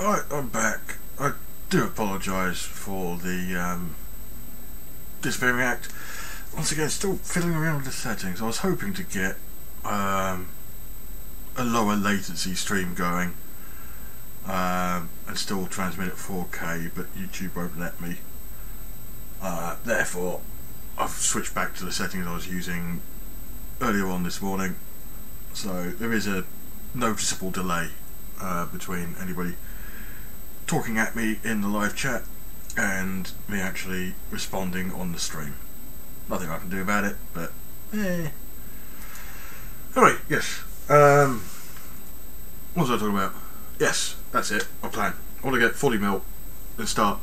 Right, I'm back. I do apologise for the disappearing act. Once again, still fiddling around with the settings. I was hoping to get a lower latency stream going and still transmit at 4K, but YouTube won't let me. Therefore, I've switched back to the settings I was using earlier on this morning. So there is a noticeable delay between anybody talking at me in the live chat and me actually responding on the stream. Nothing I can do about it, but Anyway, yes. What was I talking about? Yes, that's it. My plan. I want to get 40 mil and start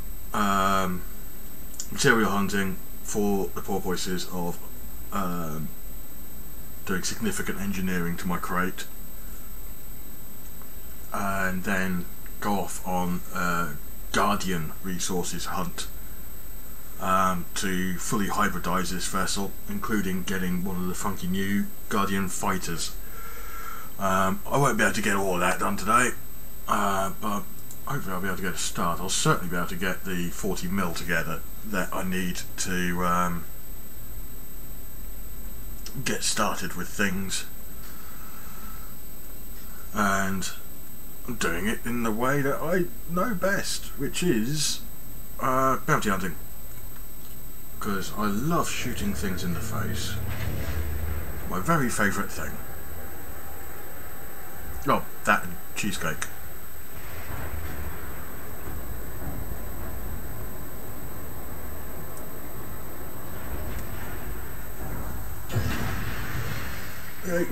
material hunting for the poor voices of doing significant engineering to my crate, and then go off on Guardian resources hunt to fully hybridize this vessel, including getting one of the funky new Guardian fighters. I won't be able to get all of that done today, but hopefully I'll be able to get a start. I'll certainly be able to get the 40 mil together that I need to get started with things, and I'm doing it in the way that I know best, which is bounty hunting, because I love shooting things in the face. My very favourite thing. Oh, that and cheesecake.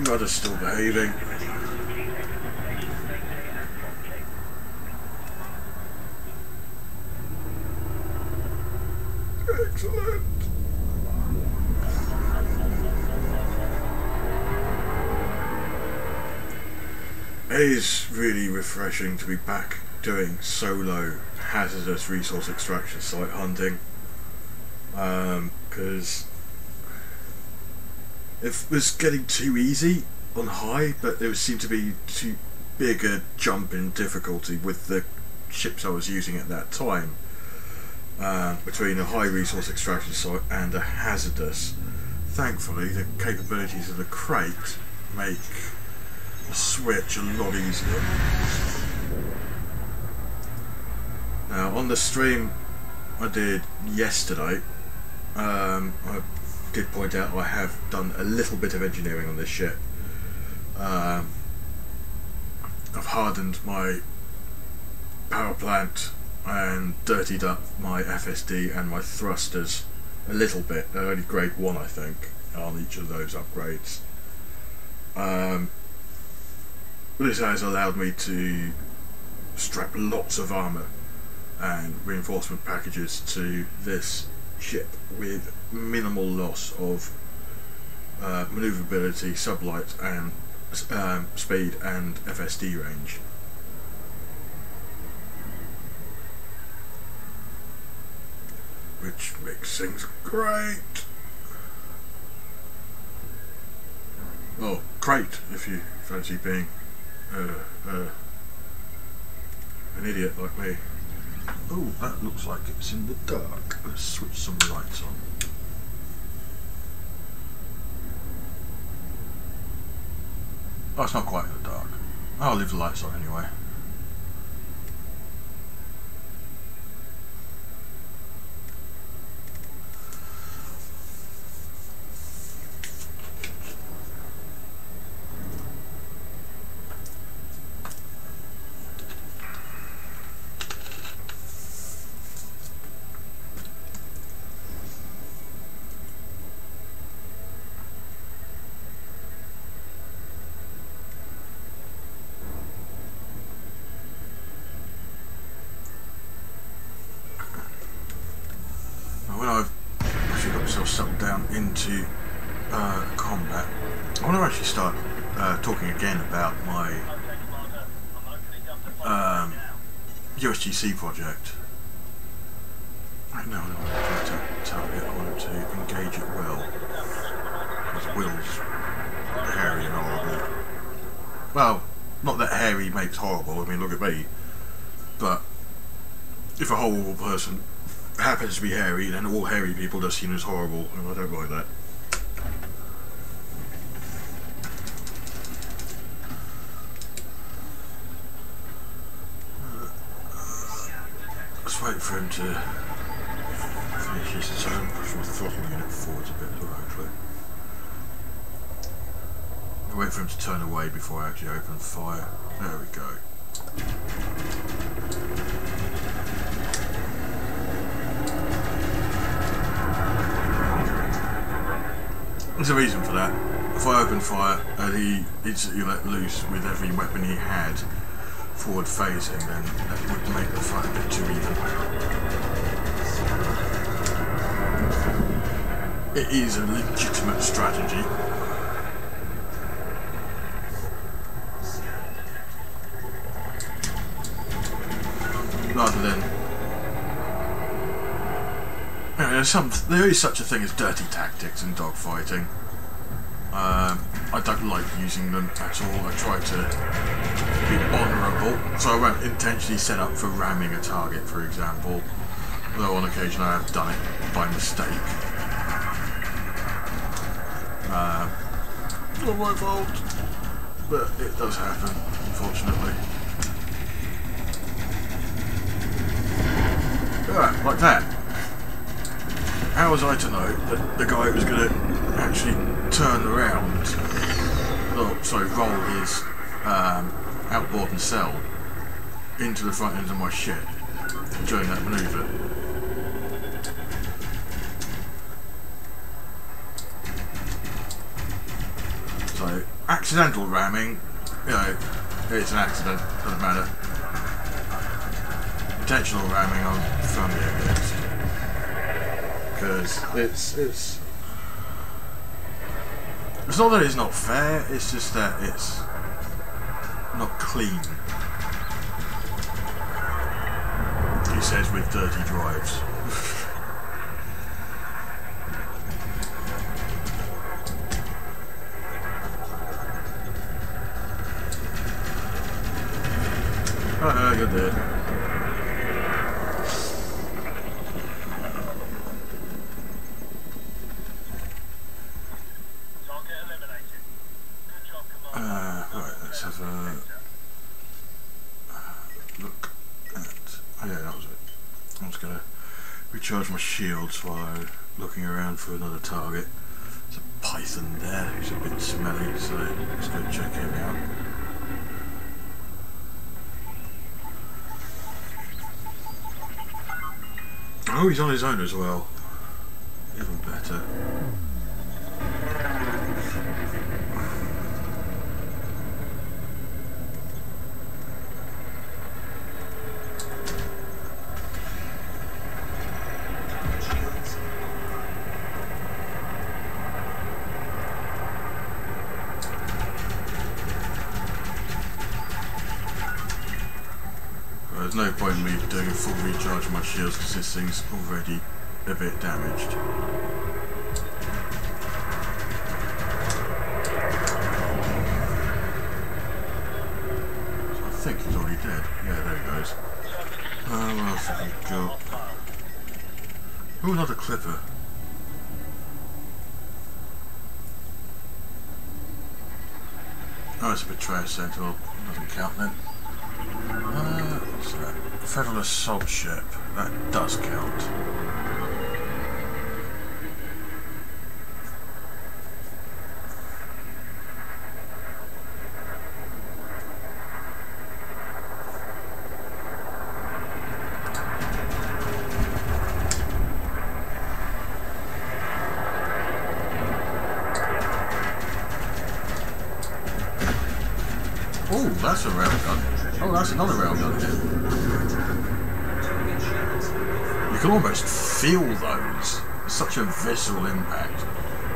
Rudder's still behaving. Excellent. It is really refreshing to be back doing solo hazardous resource extraction site hunting, because it was getting too easy on high, but there seemed to be too big a jump in difficulty with the ships I was using at that time. Between a high resource extraction site and a hazardous. Thankfully, the capabilities of the crate make the switch a lot easier. Now, on the stream I did yesterday, I did point out I have done a little bit of engineering on this ship. I've hardened my power plant and dirtied up my FSD and my thrusters a little bit. They're only grade 1, I think, on each of those upgrades. This has allowed me to strap lots of armour and reinforcement packages to this ship with minimal loss of manoeuvrability, sublight and speed and FSD range. Which makes things great. Well, crate, if you fancy being an idiot like me. Oh, that looks like it's in the dark. Let's switch some lights on. Oh, it's not quite in the dark. I'll leave the lights on anyway. Settled down into combat, I want to actually start talking again about my USGC project. Right now I don't want to tell it, I want to engage it well, because Will's hairy and horrible. Well, not that hairy makes horrible, I mean look at me, but if a horrible person happens to be hairy, then all hairy people are seen as horrible, and I don't like that. Let's wait for him to finish his turn. Push my throttle unit forwards a bit as well, actually. I'll wait for him to turn away before I actually open fire. There we go. There's a reason for that. If I open fire and he instantly let loose with every weapon he had forward facing, then that would make the fight a bit too even. It is a legitimate strategy. Rather than, you know, there is such a thing as dirty tactics in dogfighting. I don't like using them at all. I try to be honourable, so I won't intentionally set up for ramming a target, for example. Although on occasion I have done it by mistake. Not my fault, but it does happen, unfortunately. Alright, like that. How was I to know that the guy was going to actually turn around, roll his outboard and cell into the front end of my ship during that manoeuvre? So, accidental ramming, you know, it's an accident, doesn't matter. Intentional ramming I'm firmly against, because it's not that it's not fair, it's just that it's not clean. He says with dirty drives. Oh, you're dead. Right, let's have a look at... Oh yeah, that was it. I'm just going to recharge my shields while I'm looking around for another target. There's a python there who's a bit smelly, so let's go check him out. Oh, he's on his own as well. Even better. There's no point in me doing a full recharge of my shields because this thing's already a bit damaged. So I think he's already dead. Yeah, there he goes. What else have we got? Oh, another clipper. Oh, it's a betrayer sentinel. Doesn't count then. What's that? Federal assault ship. That does count. Oh, that's a railgun. Oh, that's another railgun here. You can almost feel those. It's such a visceral impact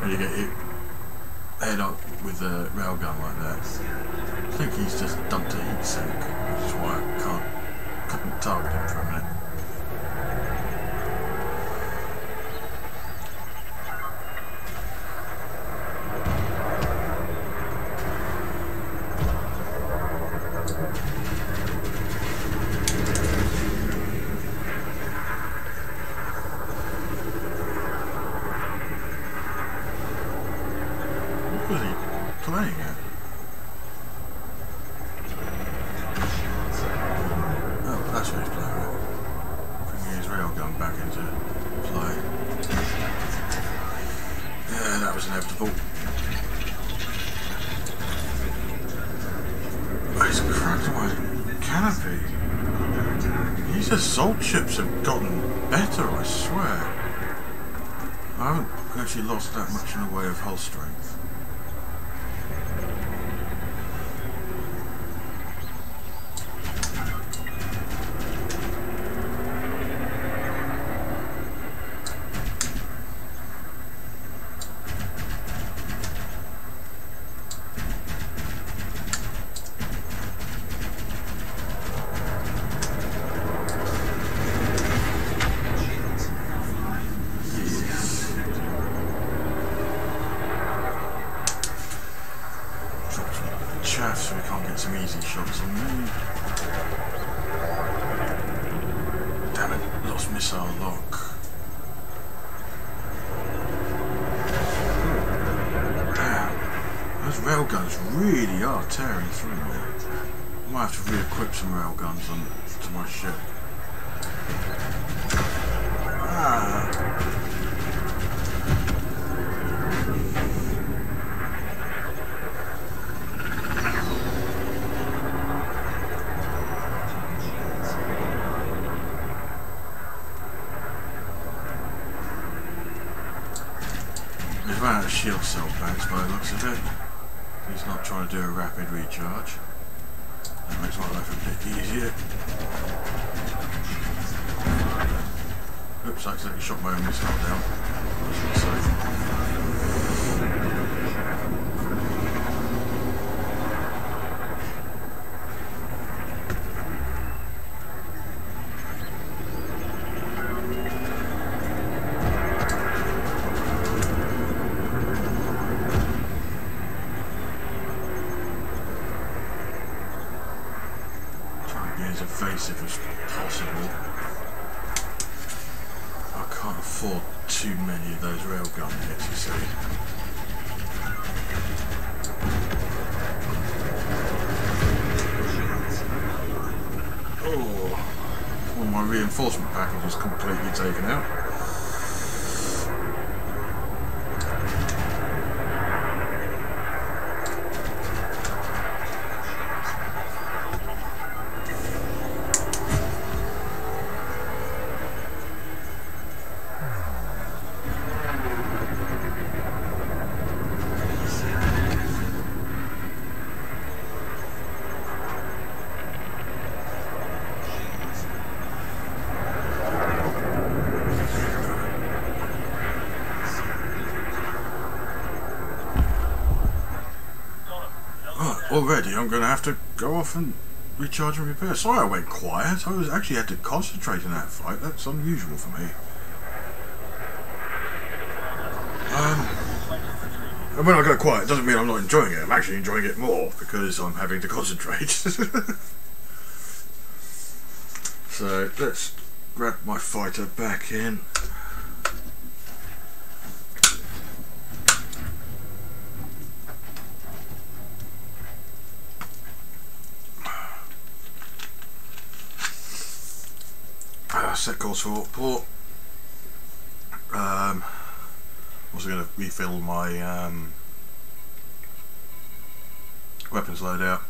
when you get hit head up with a railgun like that. I think he's just dumped a heat sink, which is why I couldn't target him for a minute. playing it. Oh, that's what he's playing with. Bringing his railgun back into play. Yeah, that was inevitable. He's cracked my canopy. These assault ships have gotten better, I swear. I haven't actually lost that much in the way of hull strength. So we can't get some easy shots on me. Damn it, lost missile lock. Damn, those railguns really are tearing through me. I might have to re-equip some railguns to my ship. He's run out of shield cell packs by the looks of it. He's not trying to do a rapid recharge. That makes my life a bit easier. Oops, I accidentally shot my own missile down. As evasive as possible. I can't afford too many of those railgun hits, you see. Oh, all my reinforcement package is completely taken out. Already, I'm going to have to go off and recharge and repair. Sorry I went quiet. I actually had to concentrate in that fight. That's unusual for me. And when I go quiet, it doesn't mean I'm not enjoying it. I'm actually enjoying it more because I'm having to concentrate. So let's grab my fighter back in. Set course for port. Also going to refill my weapons loadout.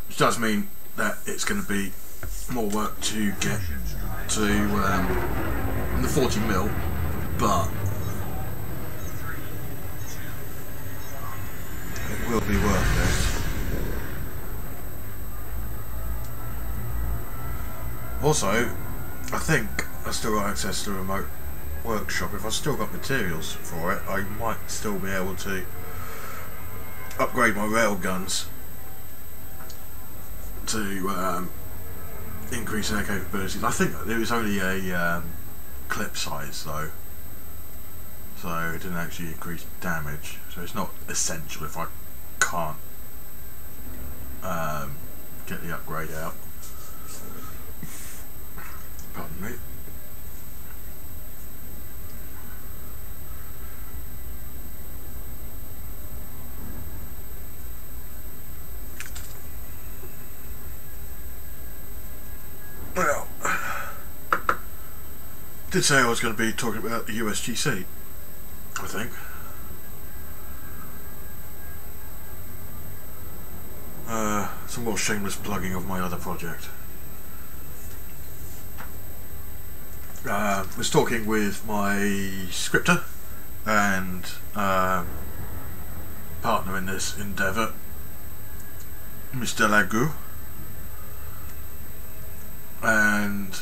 Which does mean that it's going to be more work to get to the 40 mil, but it will be worth it. Also, I think I still got access to a remote workshop. If I've still got materials for it, I might still be able to upgrade my railguns to increase their capabilities. I think there is only a clip size though, so it didn't actually increase damage, so it's not essential if I can't get the upgrade out. Pardon me. did say I was going to be talking about the USGC, I think. Some more shameless plugging of my other project. Was talking with my scripter and partner in this endeavour, Mr. Lagou, and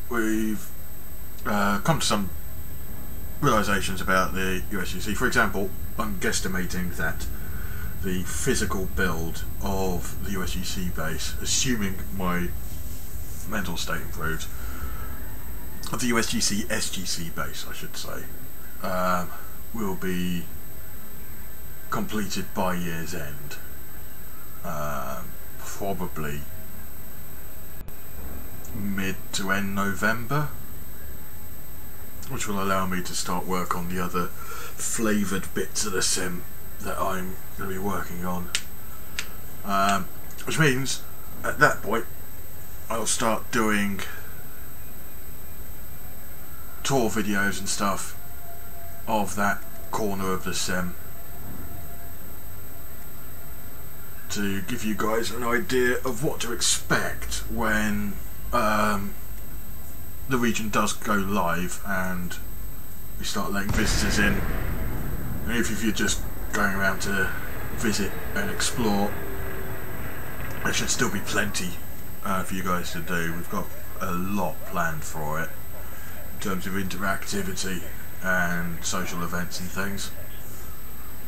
we've come to some realisations about the USGC. For example, I'm guesstimating that the physical build of the USGC base, assuming my mental state improves, of the USGC SGC base, I should say, will be completed by year's end. Probably mid to end November, which will allow me to start work on the other flavoured bits of the sim that I'm going to be working on. Which means, at that point, I'll start doing tour videos and stuff of that corner of the sim to give you guys an idea of what to expect when the region does go live and we start letting visitors in. And if you're just going around to visit and explore, there should still be plenty for you guys to do. We've got a lot planned for it in terms of interactivity and social events and things.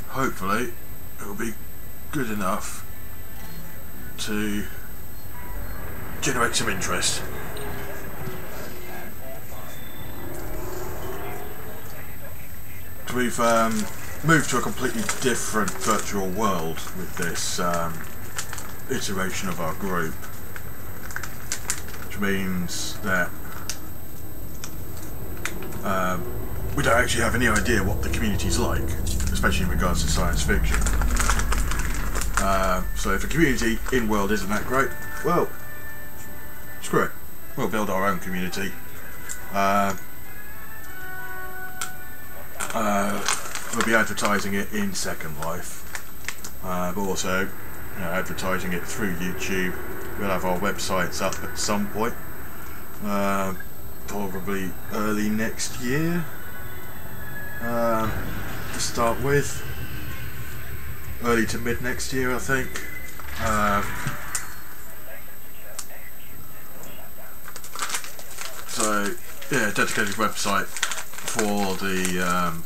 Hopefully it'll be good enough to generate some interest. We've moved to a completely different virtual world with this iteration of our group, which means that we don't actually have any idea what the community's like, especially in regards to science fiction. So if the community in world isn't that great, well, screw it, we'll build our own community. We'll be advertising it in Second Life, but also, you know, advertising it through YouTube. We'll have our websites up at some point, probably early next year to start with, early to mid next year I think. So yeah, dedicated website for the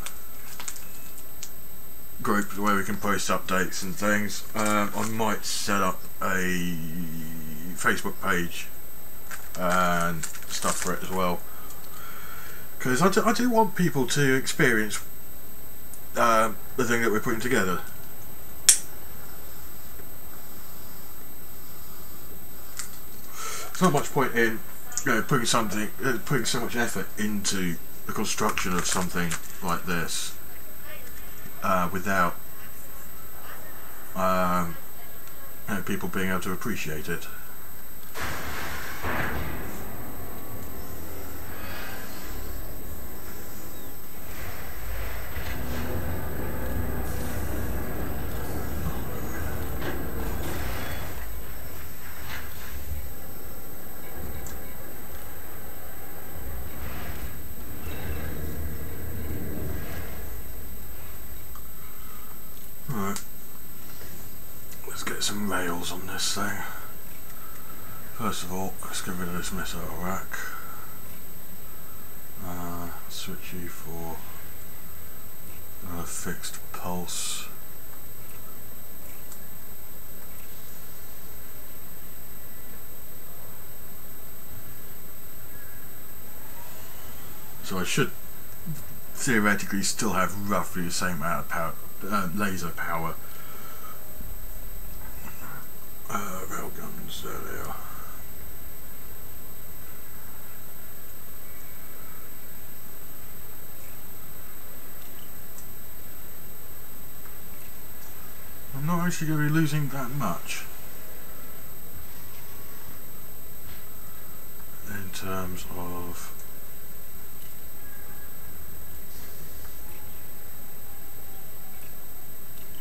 group where we can post updates and things. I might set up a Facebook page and stuff for it as well, because I do want people to experience the thing that we're putting together. There's not much point in, you know, putting so much effort into the construction of something like this without you know, people being able to appreciate it. Some rails on this thing. First of all, let's get rid of this missile rack. Switch you for a fixed pulse. So I should theoretically still have roughly the same amount of power, laser power. Railguns, there they are. I'm not actually going to be losing that much. terms of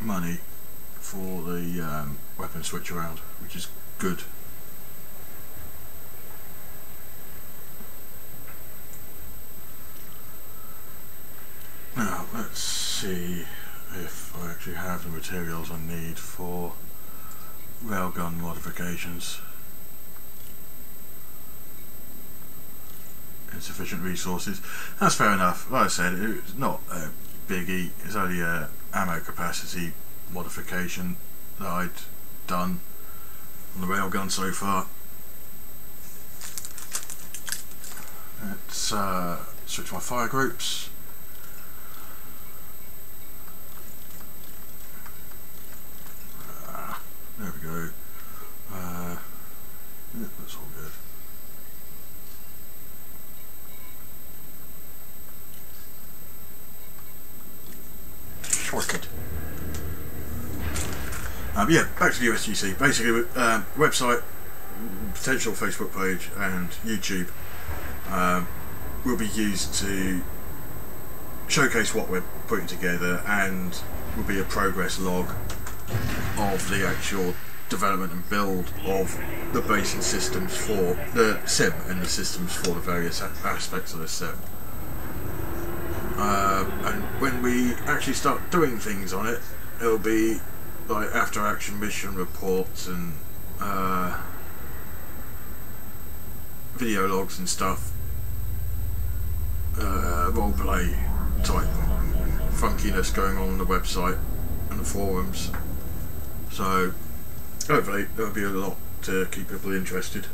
money for the weapon switch around, which is good. Now let's see if I actually have the materials I need for railgun modifications. Insufficient resources. That's fair enough. Like I said, it's not a biggie. It's only a ammo capacity modification that I'd done on the railgun so far. Let's switch my fire groups. There we go. Yeah, that's all good. Shortcut. Yeah, back to the USGC. Basically, website, potential Facebook page, and YouTube will be used to showcase what we're putting together, and will be a progress log of the actual development and build of the basic systems for the sim and the systems for the various aspects of the sim. And when we actually start doing things on it, it'll be like after action mission reports and video logs and stuff, roleplay type funkiness going on the website and the forums. So hopefully there'll be a lot to keep people interested.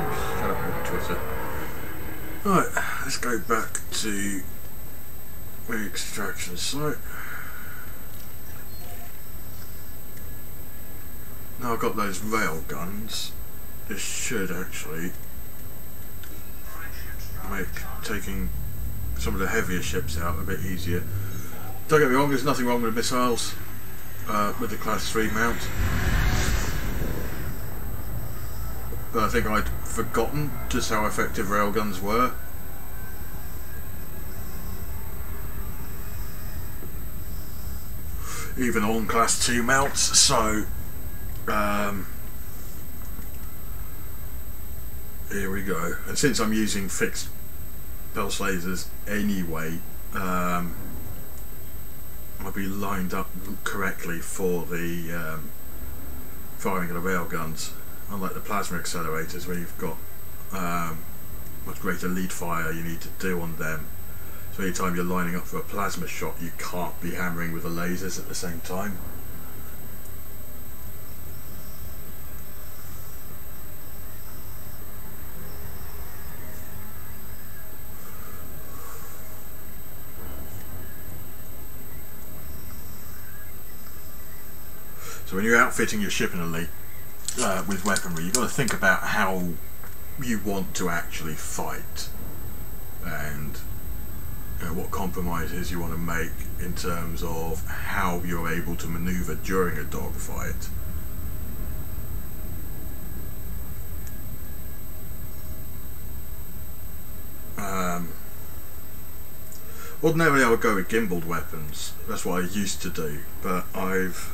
Shut up with Twitter. Right, let's go back to the extraction site. Now I've got those rail guns. This should actually make taking some of the heavier ships out a bit easier. Don't get me wrong, there's nothing wrong with missiles with the class 3 mount, but I think I'd forgotten just how effective railguns were. Even on class 2 mounts, so here we go. And since I'm using fixed pulse lasers anyway, I'll be lined up correctly for the firing of the railguns, unlike the plasma accelerators where you've got much greater lead fire you need to do on them. So anytime you're lining up for a plasma shot, you can't be hammering with the lasers at the same time. So when you're outfitting your ship in a league with weaponry, you've got to think about how you want to actually fight, and what compromises you want to make in terms of how you're able to maneuver during a dogfight. Ordinarily I would go with gimbaled weapons, that's what I used to do, but I've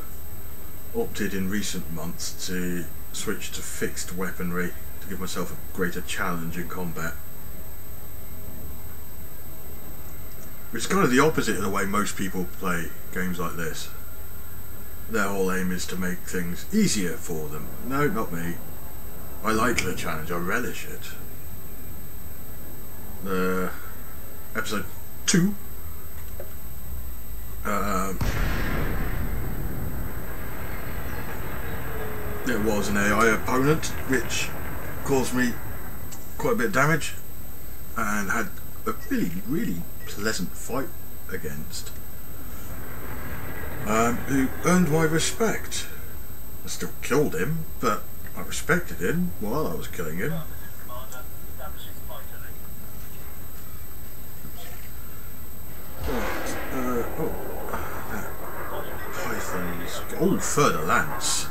opted in recent months to switch to fixed weaponry to give myself a greater challenge in combat. Which is kind of the opposite of the way most people play games like this. Their whole aim is to make things easier for them. No, not me. I like the challenge, I relish it. Episode 2. There was an AI opponent which caused me quite a bit of damage and had a really pleasant fight against, who earned my respect. I still killed him, but I respected him while I was killing him. Oh, further lance.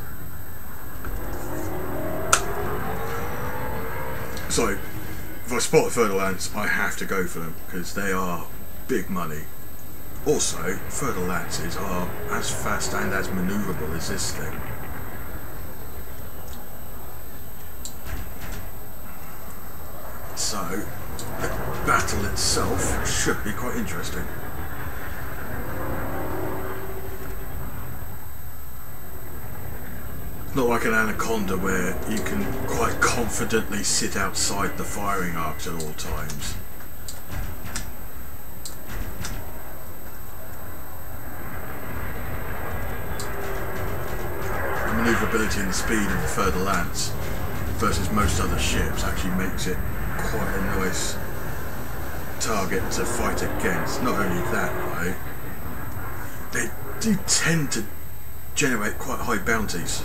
So, if I spot a further lance, I have to go for them because they are big money. Also, further lances are as fast and as manoeuvrable as this thing. So, the battle itself should be quite interesting. Not like an anaconda where you can quite confidently sit outside the firing arcs at all times. The manoeuvrability and the speed of the further lance versus most other ships actually makes it quite a nice target to fight against. Not only that, though, they do tend to generate quite high bounties.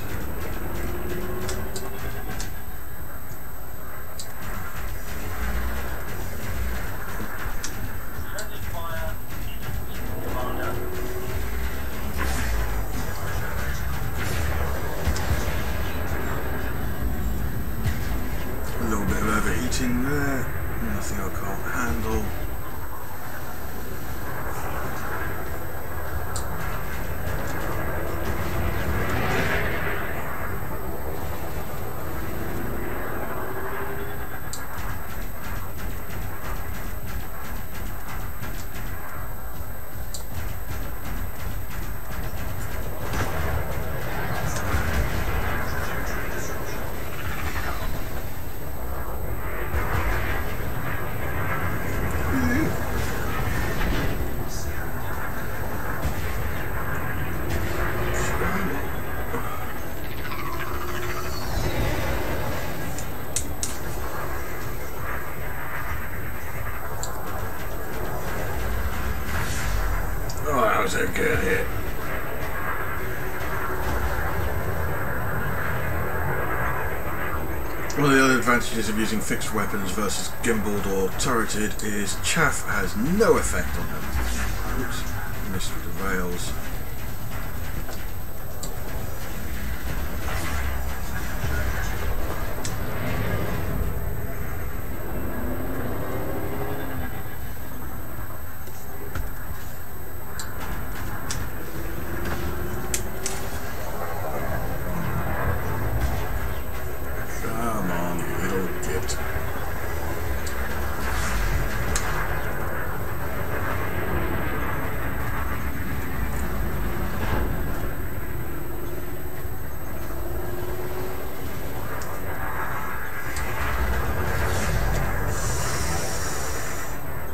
There, nothing I can't handle. was a good hit. One of the other advantages of using fixed weapons versus gimbaled or turreted is chaff has no effect on them. Oops, missed with the rails.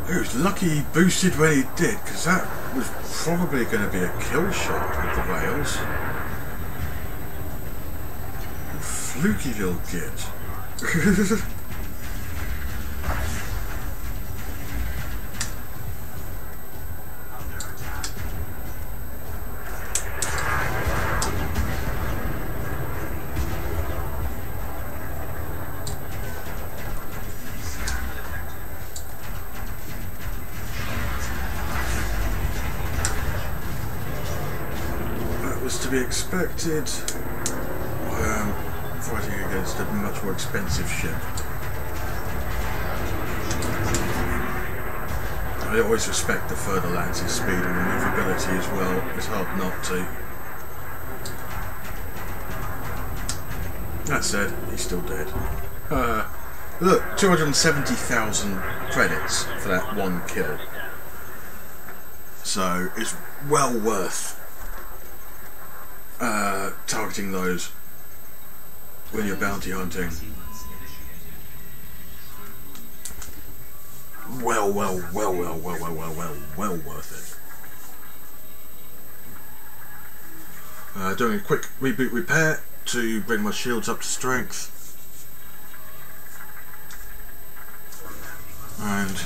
It was lucky he boosted when he did, because that was probably going to be a kill shot with the rails. Fluky little git. To be expected. I am fighting against a much more expensive ship. I always respect the further lance's speed and maneuverability as well. It's hard not to. That said, he's still dead. Look, 270,000 credits for that one kill. So it's well worth targeting those when you're bounty hunting. Well worth it. Doing a quick reboot repair to bring my shields up to strength, and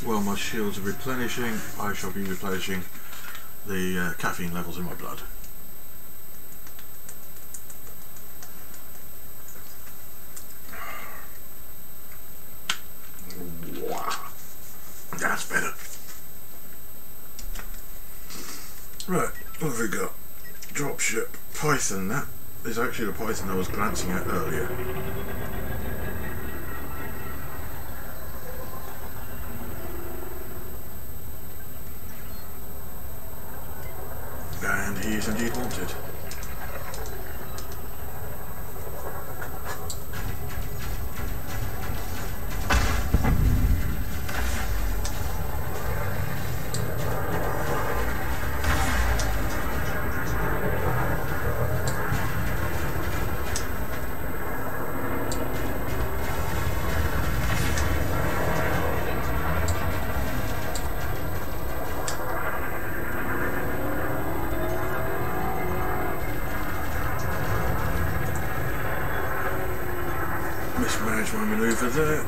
while my shields are replenishing, I shall be replenishing the caffeine levels in my blood. That's better. Right, what have we got? dropship Python. That is actually the Python I was glancing at earlier. And he is indeed wanted. Mismanaged my manoeuvre there.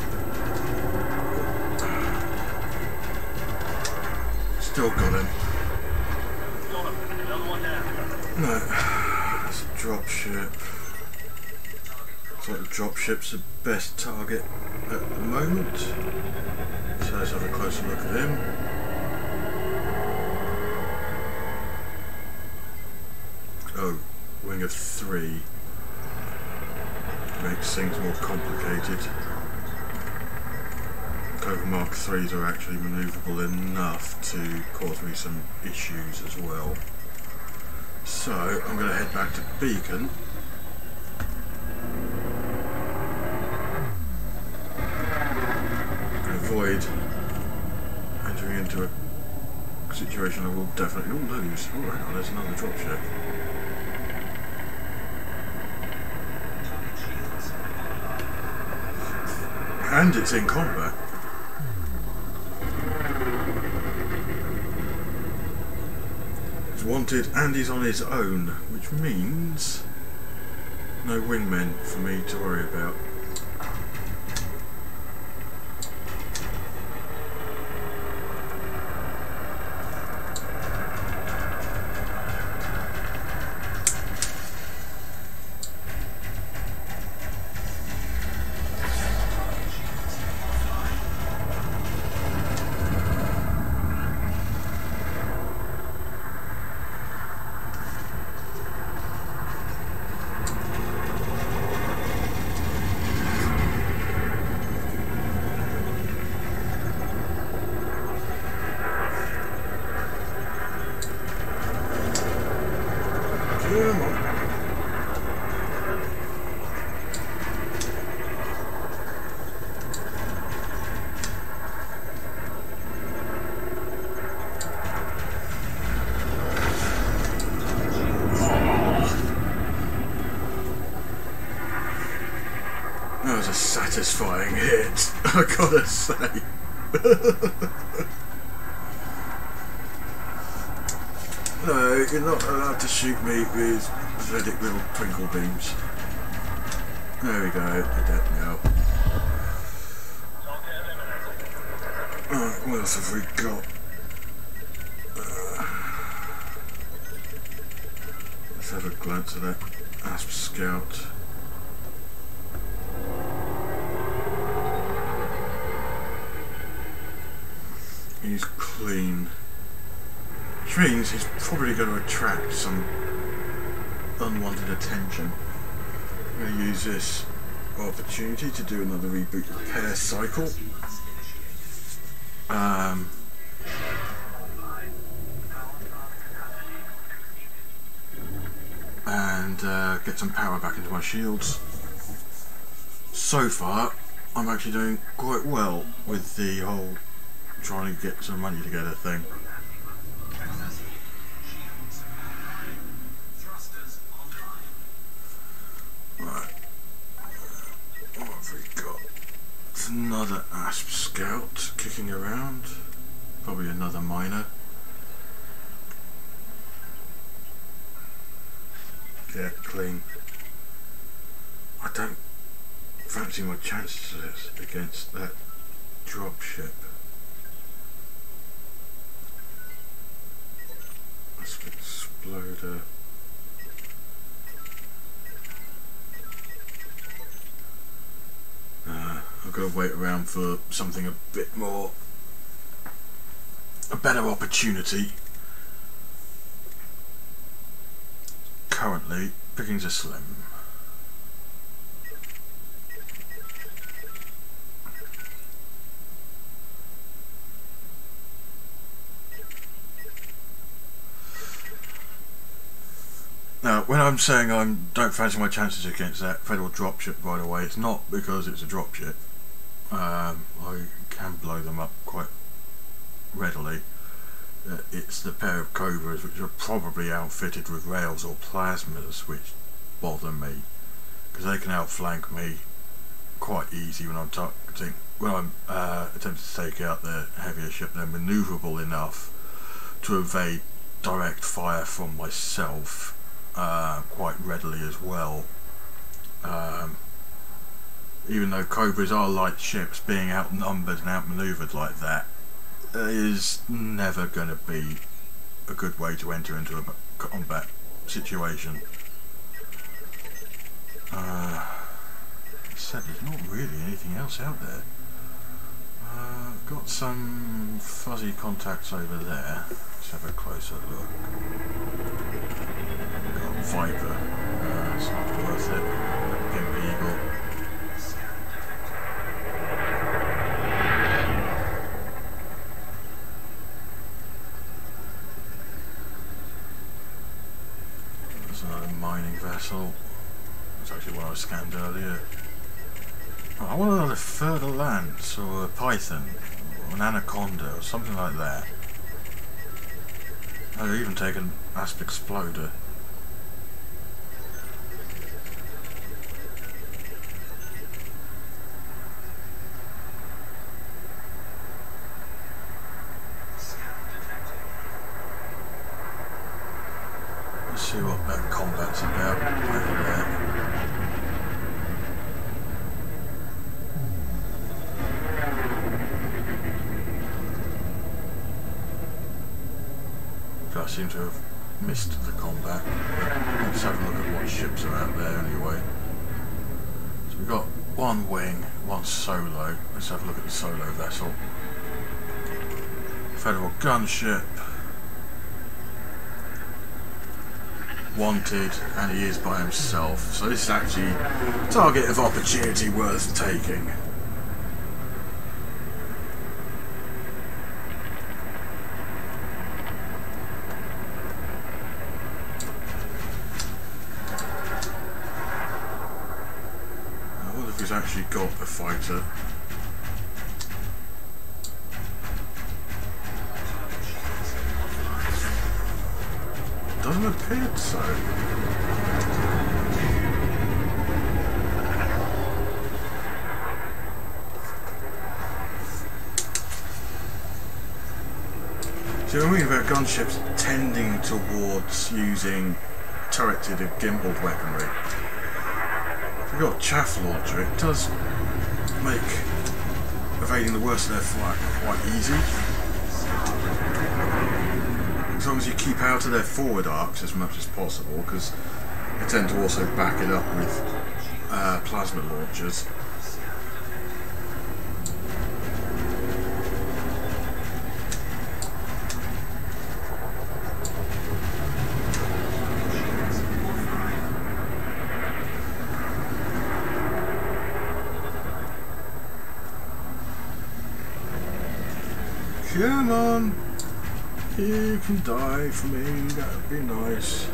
Still got him. No, it's a dropship. Looks like the dropship's the best target at the moment. So let's have a closer look at him. Oh, wing of 3. Makes things more complicated. Cobra Mark 3s are actually manoeuvrable enough to cause me some issues as well. So I'm going to head back to Beacon. Avoid entering into a situation I will definitely lose. Oh, hang on, there's another dropship. And it's in combat. It's wanted and he's on his own, which means no wingmen for me to worry about. That was a satisfying hit, I gotta say. No, you're not allowed to shoot me with pathetic little twinkle beams. There we go, you're dead now. Alright, what else have we got? Let's have a glance at that Asp Scout. He's clean. Which means he's probably going to attract some unwanted attention. I'm going to use this opportunity to do another reboot repair cycle. And get some power back into my shields. So far, I'm actually doing quite well with the whole trying to get some money together thing. Right. What have we got? It's another Asp Scout kicking around. Probably another miner. Yeah, clean. I don't fancy my chances against that dropship. Let's explode I've got to wait around for something a bit more, a better opportunity. currently pickings are slim. Now, when I'm saying I don't fancy my chances against that federal dropship right away, it's not because it's a dropship. I can blow them up quite readily. It's the pair of Cobras which are probably outfitted with rails or plasmas which bother me, because they can outflank me quite easy when I'm targeting. When I'm attempting to take out the heavier ship, they're manoeuvrable enough to evade direct fire from myself quite readily as well. Even though Cobras are light ships, being outnumbered and outmanoeuvred like that is never going to be a good way to enter into a combat situation. Except there's not really anything else out there. Got some fuzzy contacts over there. Let's have a closer look. Got Viper. It's not worth it. Pimp Eagle. There's another mining vessel. That's actually what I scanned earlier. Oh, I want another further lance or a Python or an Anaconda or something like that. I've even taken Asp Exploder. Let's see what that combat's about over there. I seem to have missed the combat, but let's have a look at what ships are out there anyway. So we've got one wing, one solo. Let's have a look at the solo vessel. Federal gunship. Wanted, and he is by himself. So this is actually a target of opportunity worth taking. He's actually got a fighter. Doesn't appear so. So when we think about gunships tending towards using turreted and gimbaled weaponry, we've got chaff launcher. It does make evading the worst of their flight quite easy, as long as you keep out of their forward arcs as much as possible, because they tend to also back it up with plasma launchers. Come on, you can die for me, that would be nice.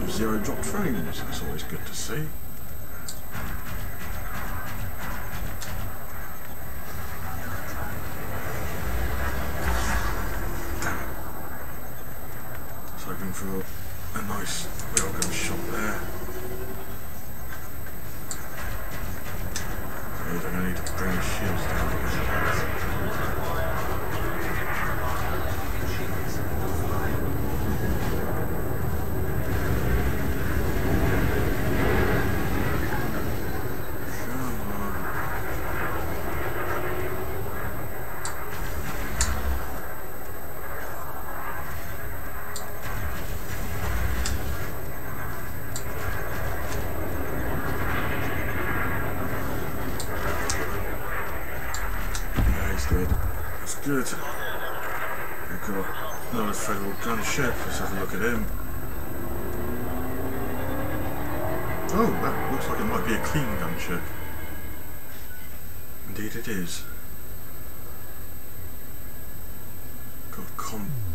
Zero drop frames, that's always good to see. Damn it. I was hoping for a nice welcome shot there. I'm going to need to bring the shields down again. That's good. We've got another federal gunship. Let's have a look at him. Oh, that looks like it might be a clean gunship. Indeed it is. Got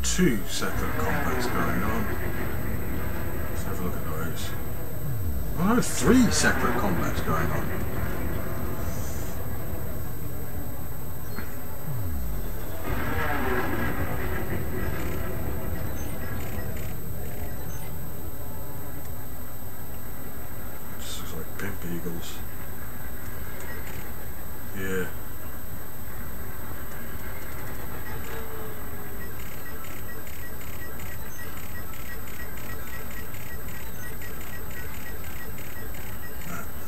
two separate combats going on. Let's have a look at those. Oh no, 3 separate combats going on. This looks like pimp eagles. Yeah.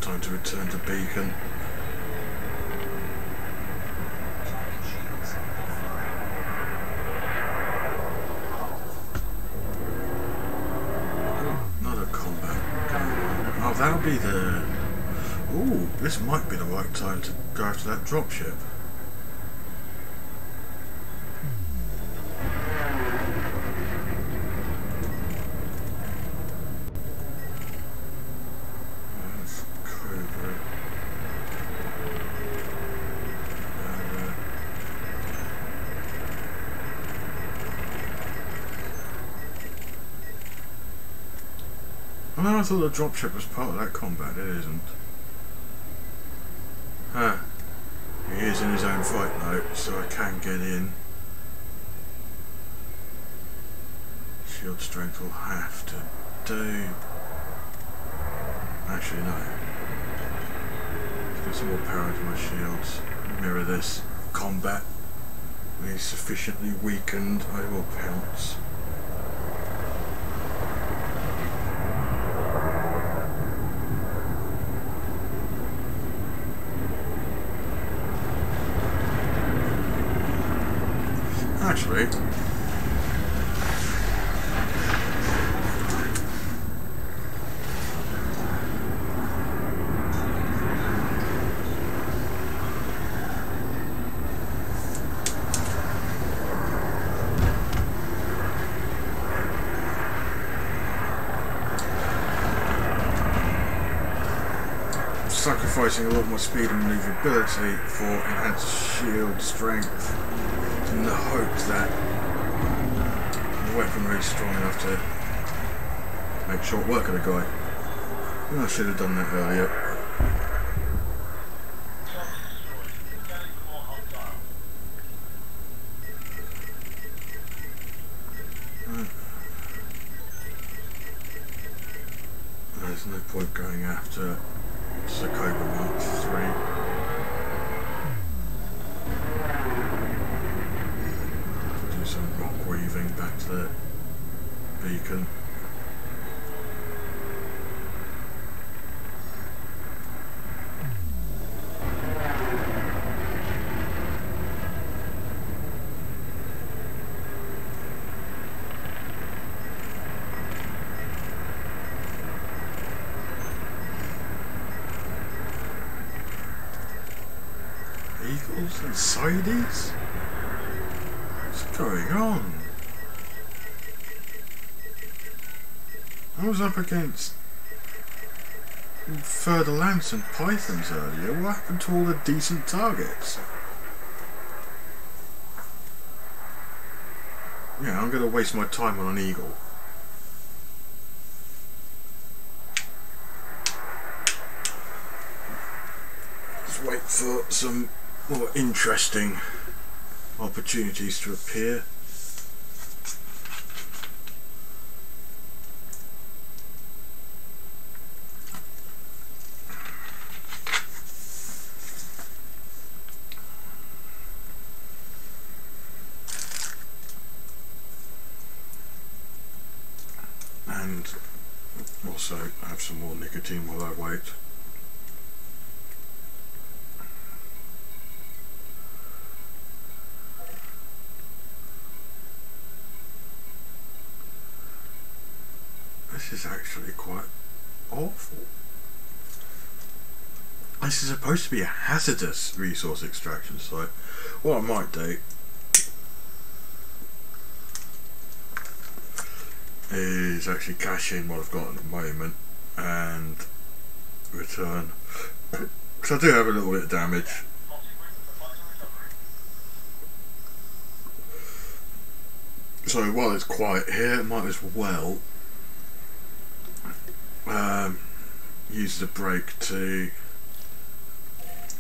Time to return to beacon. Another combat going on. Oh, that'll be the... Ooh, this might be the right time to go after that dropship. I thought the dropship was part of that combat. It isn't. Huh. He is in his own fight though, so I can get in. Shield strength will have to do. Actually, no. Let's get some more power into my shields. Mirror this combat. When he's sufficiently weakened, I will pounce. Actually, I'm sacrificing a lot more speed and maneuverability for enhanced shield strength, in the hope that the weaponry is strong enough to make short work of the guy. I should have done that earlier. There's no point going after Sokoba Mark 3. Some rock weaving back to the beacon. Eagles and sideys? What's going on? I was up against further lance and pythons earlier. What happened to all the decent targets? Yeah, I'm going to waste my time on an eagle. Let's wait for some more interesting opportunities to appear. And also have some more nicotine while I wait. This is actually quite awful. This is supposed to be a hazardous resource extraction site. What I might do is actually cash in what I've got at the moment and return. Because I do have a little bit of damage. So while it's quiet here, might as well use the break to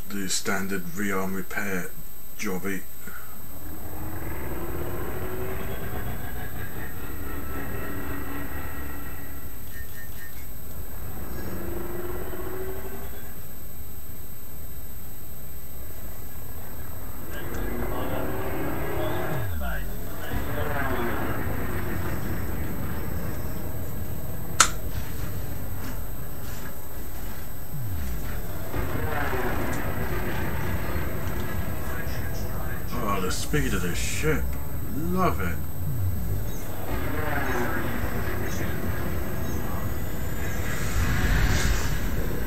do standard rearm repair jobby. The speed of this ship, love it.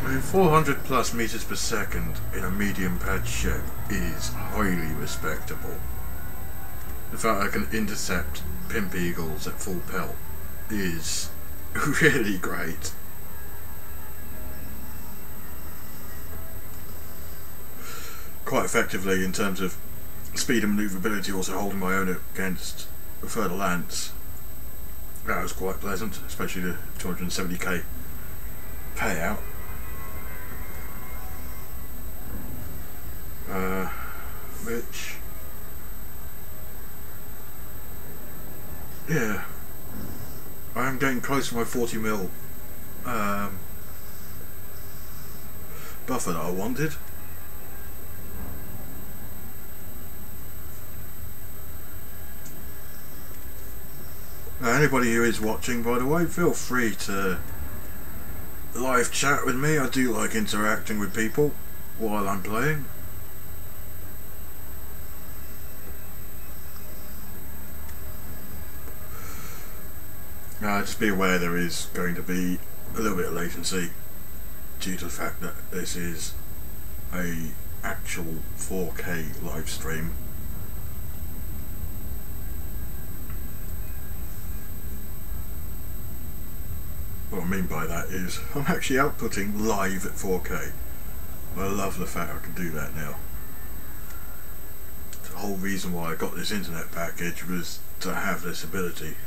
I mean, 400 plus meters per second in a medium pad ship is highly respectable. The fact I can intercept pimp eagles at full pelt is really great. Quite effectively in terms of speed and manoeuvrability, also holding my own against further lands. That was quite pleasant, especially the 270k payout. Which, yeah, I am getting close to my 40 mil buffer that I wanted. Anybody who is watching, by the way, feel free to live chat with me. I do like interacting with people while I'm playing. Just be aware there is going to be a little bit of latency due to the fact that this is a actual 4K live stream. What I mean by that is I'm actually outputting live at 4K. I love the fact I can do that now. The whole reason why I got this internet package was to have this ability.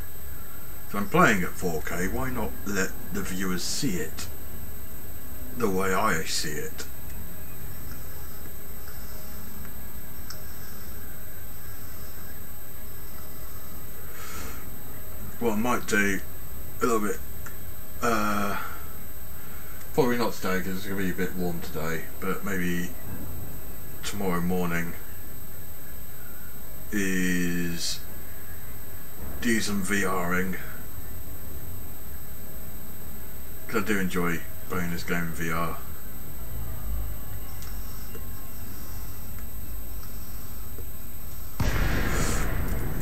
If I'm playing at 4K, why not let the viewers see it the way I see it? What I might do a little bit, probably not today because it's going to be a bit warm today, but maybe tomorrow morning is do some VRing, because I do enjoy playing this game in VR.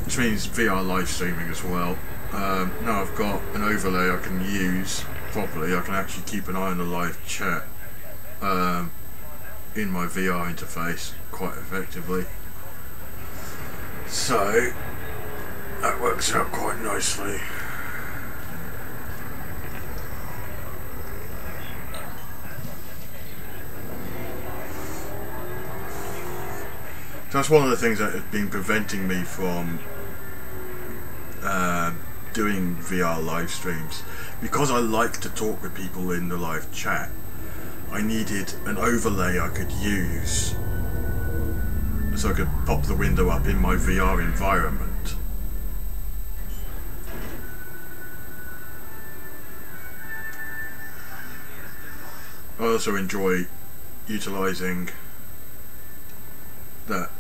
Which means VR live streaming as well. Now I've got an overlay I can use properly, I can actually keep an eye on the live chat in my VR interface quite effectively. So that works out quite nicely. That's one of the things that has been preventing me from doing VR live streams. Because I like to talk with people in the live chat, I needed an overlay I could use so I could pop the window up in my VR environment. I also enjoy utilising that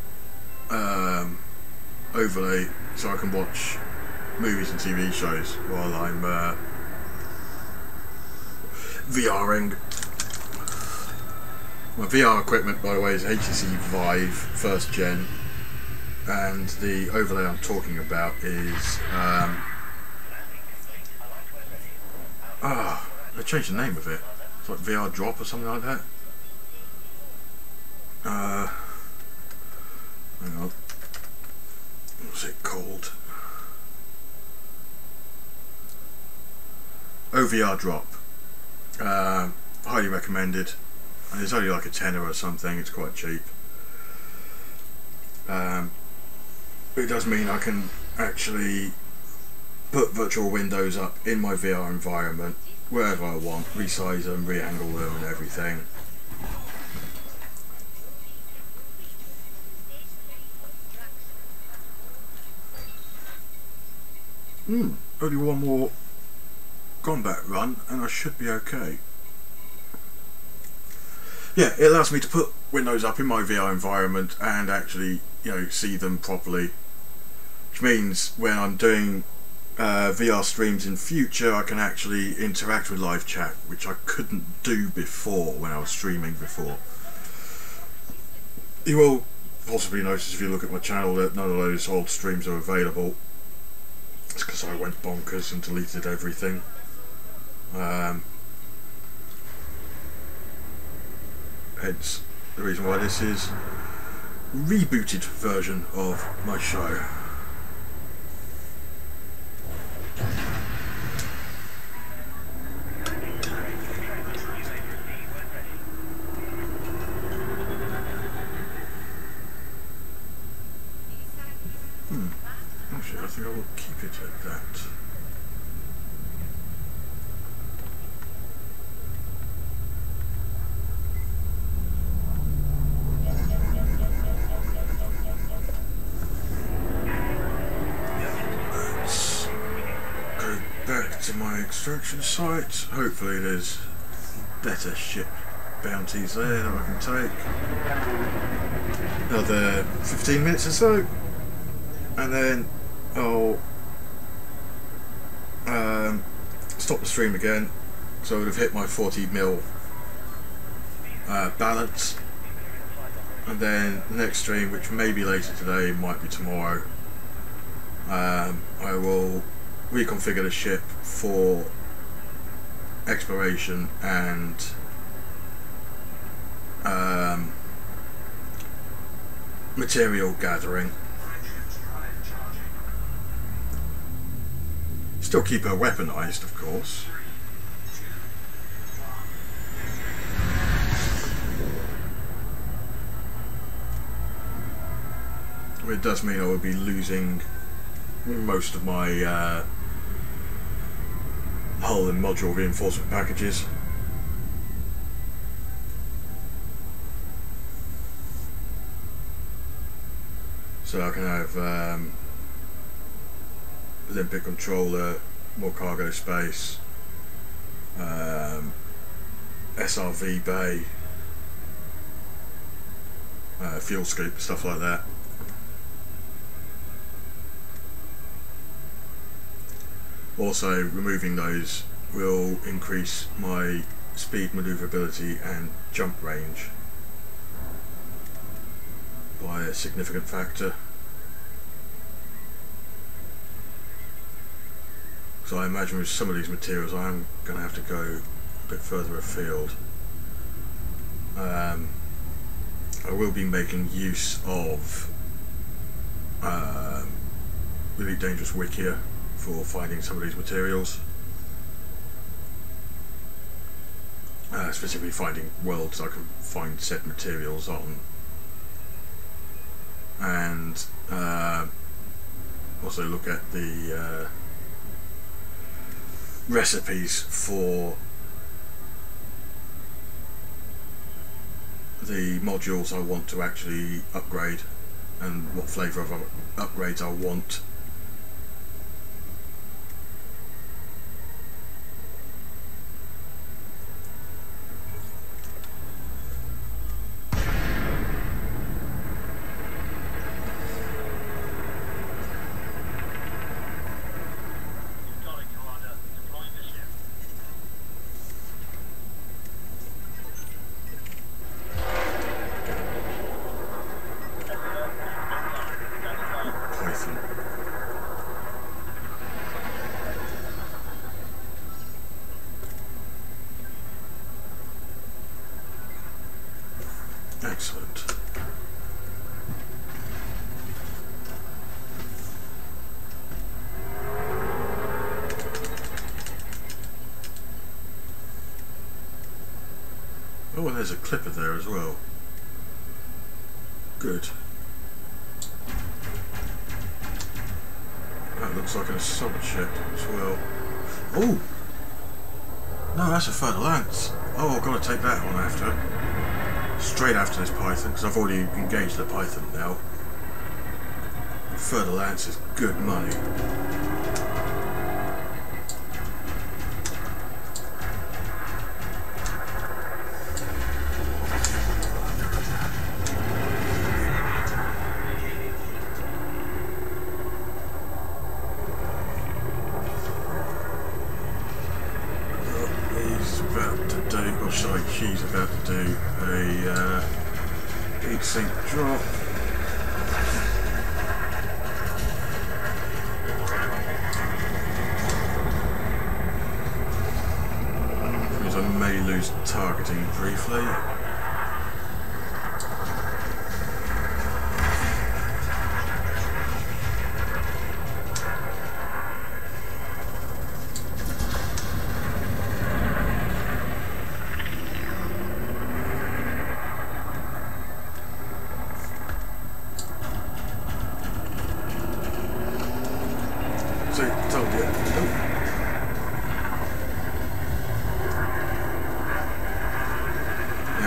overlay so I can watch movies and TV shows while I'm VRing. My VR equipment, by the way, is HTC Vive first gen, and the overlay I'm talking about is they changed the name of it. It's like VR Drop or something like that. Hang on. What's it called? OVR Drop. highly recommended, and it's only like a tenner or something. It's quite cheap. It does mean I can actually put virtual windows up in my VR environment wherever I want, resize them, re-angle them and everything. Only one more combat run and I should be okay. Yeah, it allows me to put windows up in my VR environment and actually, you know, see them properly. Which means when I'm doing VR streams in future, I can actually interact with live chat, which I couldn't do before when I was streaming before. You will possibly notice if you look at my channel that none of those old streams are available. It's because I went bonkers and deleted everything. Hence the reason why this is a rebooted version of my show. Actually, I think I will keep it at that. Let's go back to my extraction site. Hopefully there's better ship bounties there that I can take. Another 15 minutes or so, and then I'll stop the stream again, so I would have hit my 40mm balance, and then the next stream, which may be later today, might be tomorrow, I will reconfigure the ship for exploration and material gathering. Still keep her weaponized, of course. It does mean I will be losing most of my hull and module reinforcement packages. So I can have Olympic controller, more cargo space, SRV bay, fuel scoop, stuff like that. Also, removing those will increase my speed, manoeuvrability and jump range by a significant factor. So I imagine with some of these materials I am going to have to go a bit further afield. I will be making use of really dangerous wikia for finding some of these materials. Specifically finding worlds I can find said materials on. And also look at the recipes for the modules I want to actually upgrade and what flavour of upgrades I want. Excellent. Oh, and there's a clipper there as well. Good. That looks like an assault ship as well. Oh! No, that's a Fer de Lance. Oh, I've got to take that on after. Straight after this Python, because I've already engaged the Python now. Fer de Lance is good money. She's about to do a heat sink drop. Because I may lose targeting briefly.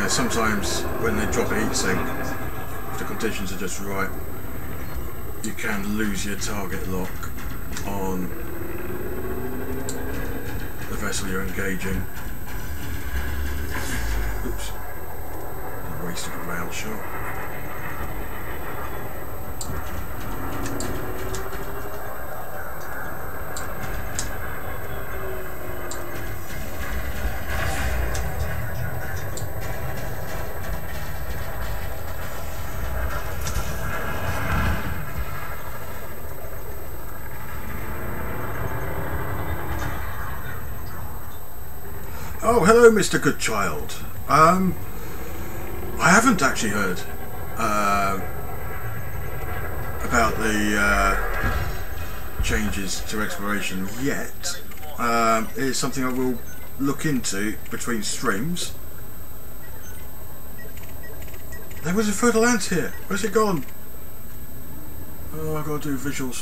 Sometimes when they drop a heat sink, if the conditions are just right, you can lose your target lock on the vessel you're engaging. Oops, I wasted a round shot. Oh, hello, Mr. Goodchild. I haven't actually heard about the changes to exploration yet. It is something I will look into between streams. There was a Fer de Lance here. Where's it gone? Oh, I've got to do a visual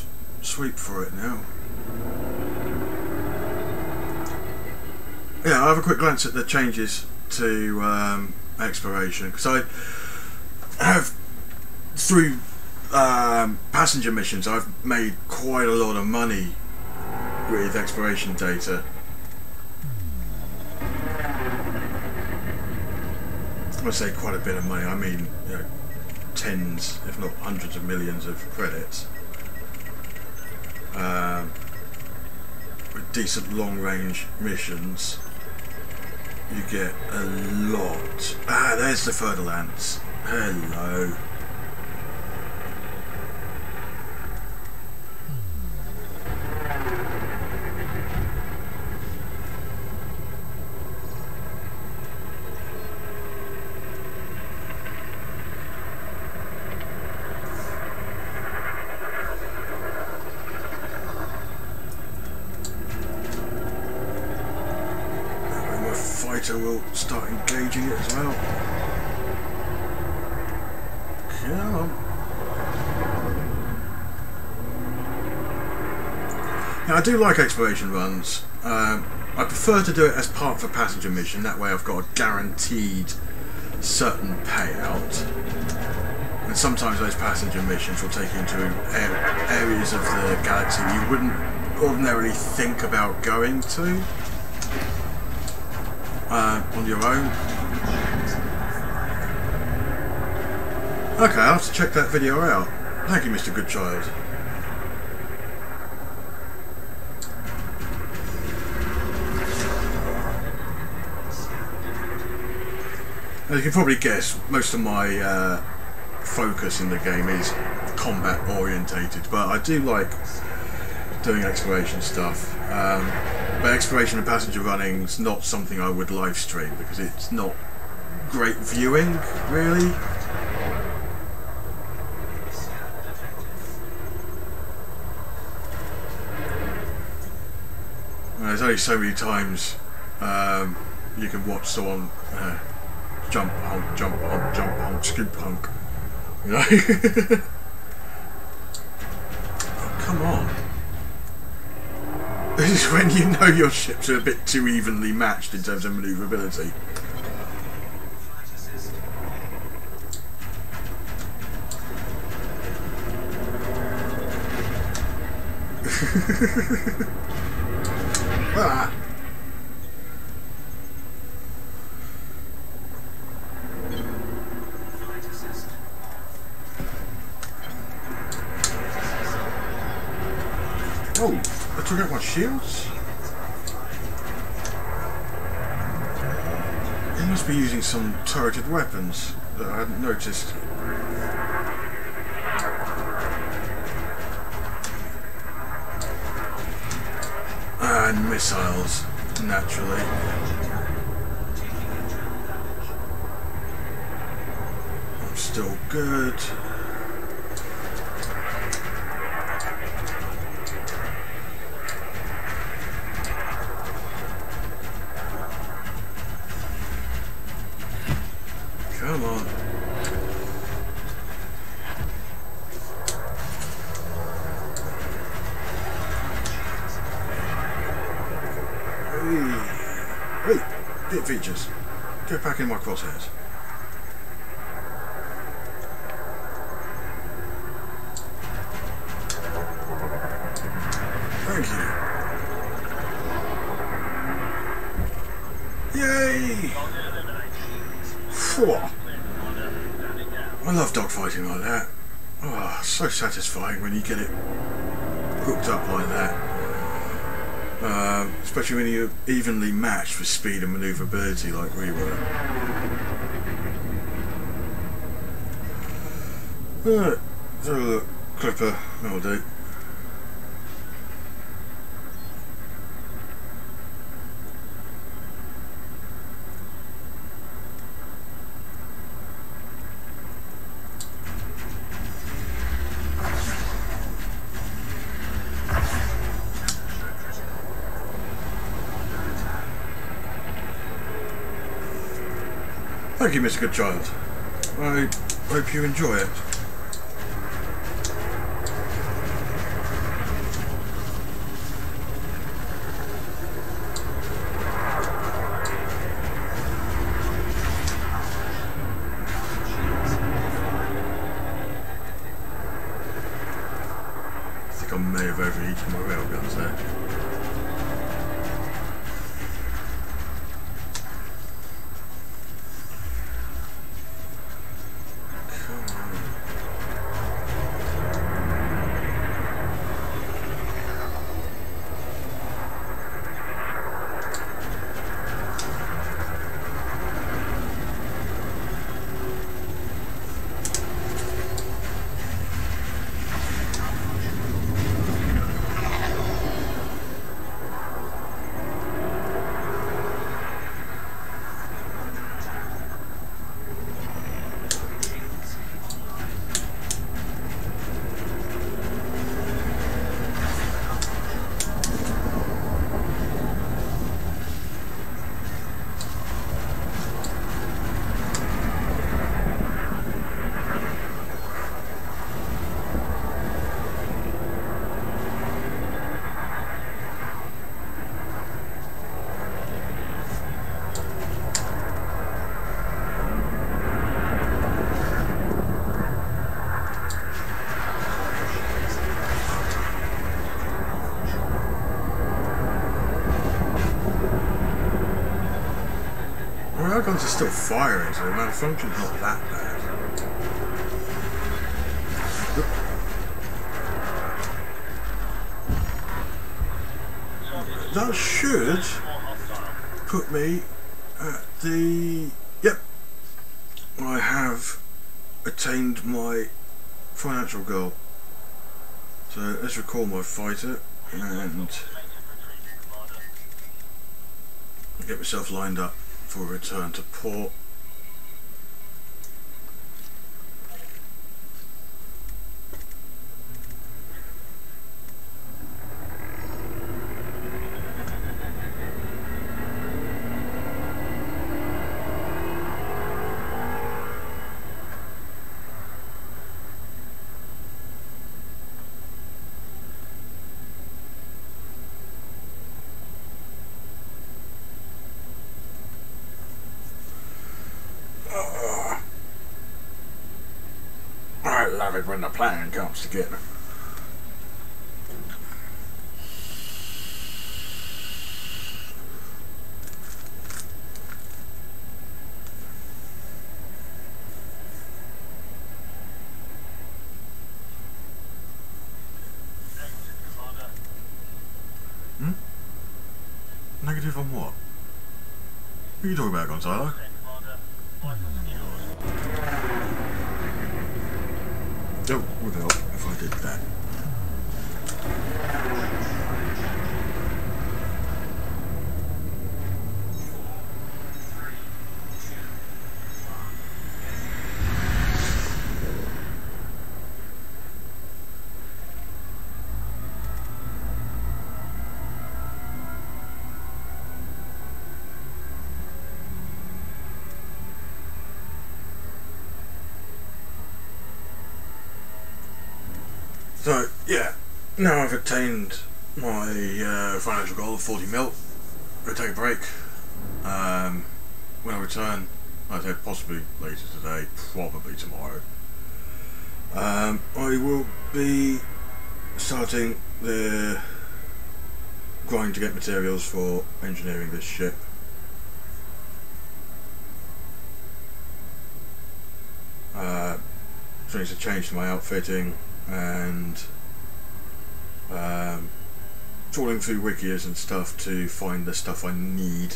sweep for it now. Yeah, I'll have a quick glance at the changes to exploration, because I have, through passenger missions, I've made quite a lot of money with exploration data. When I say quite a bit of money, I mean, you know, tens, if not hundreds of millions of credits. With decent long-range missions, you get a lot. Ah, there's the Fer de Lance. Hello. Will start engaging it as well. Come on. Now, I do like exploration runs. I prefer to do it as part of a passenger mission. That way I've got a guaranteed certain payout. And sometimes those passenger missions will take you into areas of the galaxy you wouldn't ordinarily think about going to. On your own. Okay, I'll have to check that video out. Thank you, Mr. Goodchild. As you can probably guess, most of my focus in the game is combat orientated, but I do like doing exploration stuff. But exploration and passenger running is not something I would live stream because it's not great viewing, really. There's only so many times you can watch someone jump, honk, scoop, honk. You know? Oh, come on. This is when you know your ships are a bit too evenly matched in terms of manoeuvrability. Ah. Oh, I took out my shields? He must be using some turreted weapons that I hadn't noticed. And missiles, naturally. I'm still good. Come on. Hey, bit features. Get back in my crosshairs. Thank you. Yay! Phew. I love dogfighting like that. Oh, so satisfying when you get it hooked up like that. Especially when you're evenly matched for speed and manoeuvrability like we were. Alright, so look, clipper, that'll do. Thank you, Mr. Good Child. I hope you enjoy it. I think I may have overheated my railguns there. Railguns are still firing, so the malfunction's not that bad. That should put me at the... Yep, I have attained my financial goal. So let's recall my fighter and get myself lined up for a return to port. always when the plan comes together. Negative on what? What are you talking about, Gonzalo? Oh, would help if I did that. So, yeah, now I've attained my financial goal of 40 mil. I'm going to take a break. When I return, like I said, possibly later today, probably tomorrow, I will be starting the grind to get materials for engineering this ship. So I need to change to my outfitting and trawling through wikis and stuff to find the stuff I need.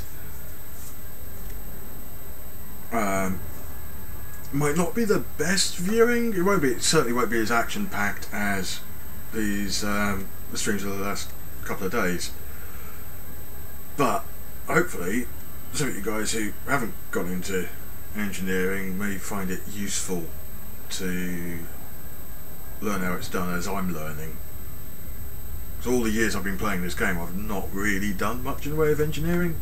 Might not be the best viewing. It won't be. It certainly won't be as action packed as these the streams of the last couple of days. But hopefully, some of you guys who haven't gone into engineering may find it useful to learn how it's done as I'm learning. So all the years I've been playing this game, I've not really done much in the way of engineering.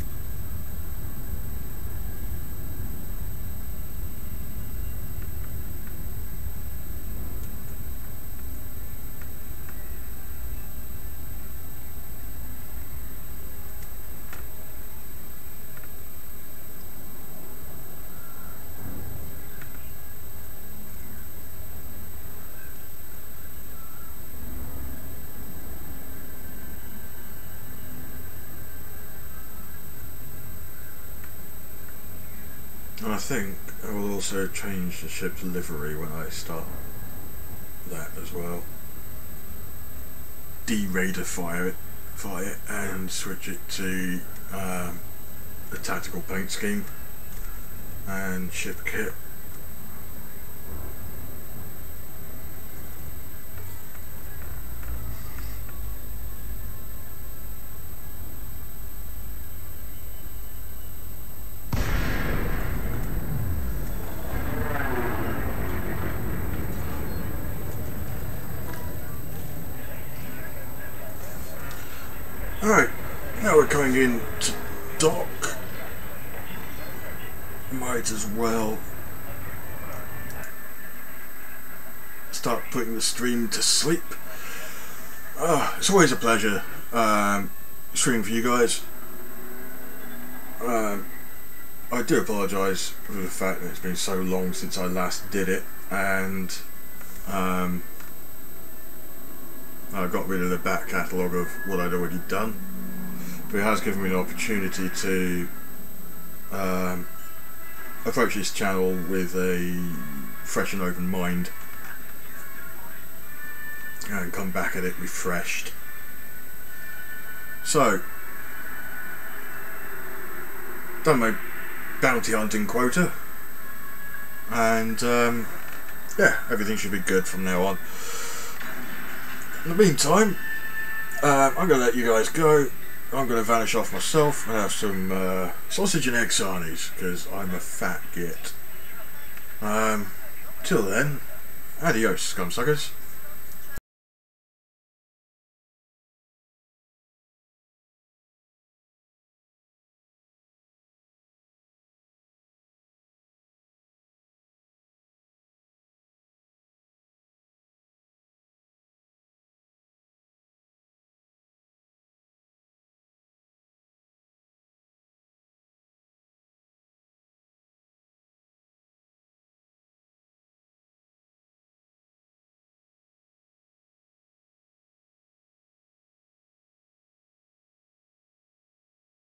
And I think I will also change the ship's livery when I start that as well. De-raidify it and switch it to the tactical paint scheme and ship kit. Alright, now we're coming in to dock. Might as well start putting the stream to sleep. It's always a pleasure streaming for you guys. I do apologise for the fact that it's been so long since I last did it, and I got rid of the back catalogue of what I'd already done, but it has given me an opportunity to approach this channel with a fresh and open mind and come back at it refreshed. So, done my bounty hunting quota, and yeah, everything should be good from now on. In the meantime, I'm going to let you guys go. I'm going to vanish off myself and have some sausage and egg sarnies, because I'm a fat git. Till then, adios, scumsuckers.